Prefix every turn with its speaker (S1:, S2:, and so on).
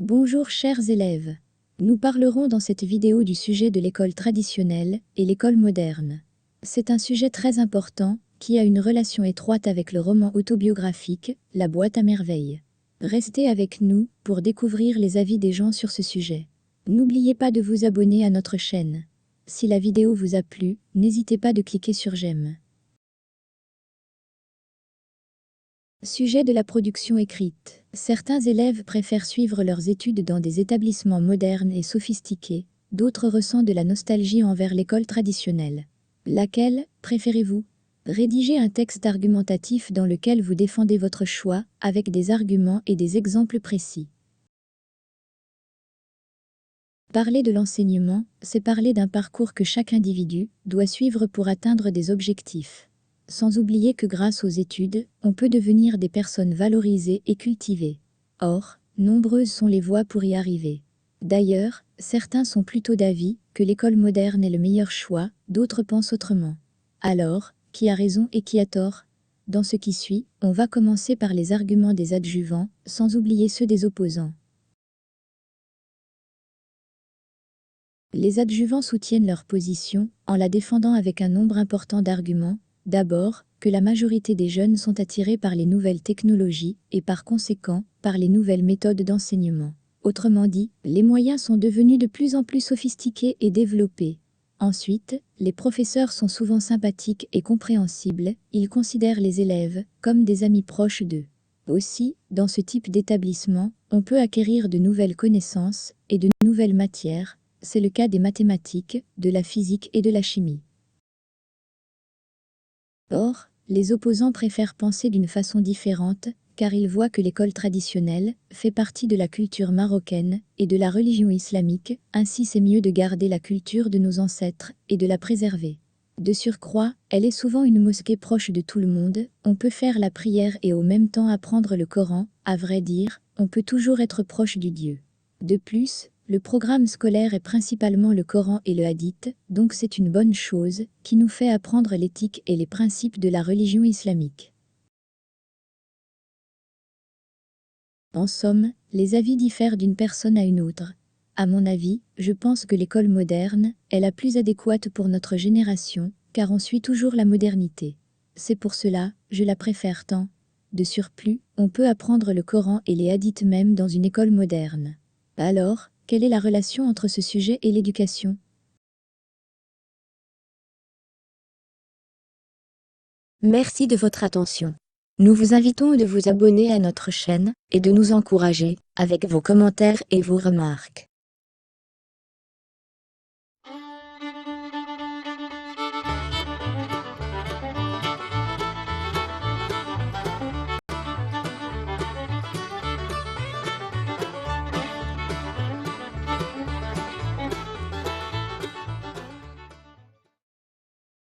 S1: Bonjour chers élèves. Nous parlerons dans cette vidéo du sujet de l'école traditionnelle et l'école moderne. C'est un sujet très important qui a une relation étroite avec le roman autobiographique « La boîte à merveilles ». Restez avec nous pour découvrir les avis des gens sur ce sujet. N'oubliez pas de vous abonner à notre chaîne. Si la vidéo vous a plu, n'hésitez pas de cliquer sur j'aime. Sujet de la production écrite. Certains élèves préfèrent suivre leurs études dans des établissements modernes et sophistiqués, d'autres ressentent de la nostalgie envers l'école traditionnelle. Laquelle préférez-vous? Rédigez un texte argumentatif dans lequel vous défendez votre choix, avec des arguments et des exemples précis. Parler de l'enseignement, c'est parler d'un parcours que chaque individu doit suivre pour atteindre des objectifs. Sans oublier que grâce aux études, on peut devenir des personnes valorisées et cultivées. Or, nombreuses sont les voies pour y arriver. D'ailleurs, certains sont plutôt d'avis que l'école moderne est le meilleur choix, d'autres pensent autrement. Alors, qui a raison et qui a tort? Dans ce qui suit, on va commencer par les arguments des adjuvants, sans oublier ceux des opposants. Les adjuvants soutiennent leur position en la défendant avec un nombre important d'arguments. D'abord, que la majorité des jeunes sont attirés par les nouvelles technologies et par conséquent, par les nouvelles méthodes d'enseignement. Autrement dit, les moyens sont devenus de plus en plus sophistiqués et développés. Ensuite, les professeurs sont souvent sympathiques et compréhensibles, ils considèrent les élèves comme des amis proches d'eux. Aussi, dans ce type d'établissement, on peut acquérir de nouvelles connaissances et de nouvelles matières. C'est le cas des mathématiques, de la physique et de la chimie. Or, les opposants préfèrent penser d'une façon différente, car ils voient que l'école traditionnelle fait partie de la culture marocaine et de la religion islamique, ainsi c'est mieux de garder la culture de nos ancêtres et de la préserver. De surcroît, elle est souvent une mosquée proche de tout le monde, on peut faire la prière et au même temps apprendre le Coran, à vrai dire, on peut toujours être proche du Dieu. De plus, le programme scolaire est principalement le Coran et le Hadith, donc c'est une bonne chose, qui nous fait apprendre l'éthique et les principes de la religion islamique. En somme, les avis diffèrent d'une personne à une autre. À mon avis, je pense que l'école moderne est la plus adéquate pour notre génération, car on suit toujours la modernité. C'est pour cela, je la préfère tant. De surplus, on peut apprendre le Coran et les hadiths même dans une école moderne. Alors, quelle est la relation entre ce sujet et l'éducation?
S2: Merci de votre attention. Nous vous invitons de vous abonner à notre chaîne et de nous encourager avec vos commentaires et vos remarques.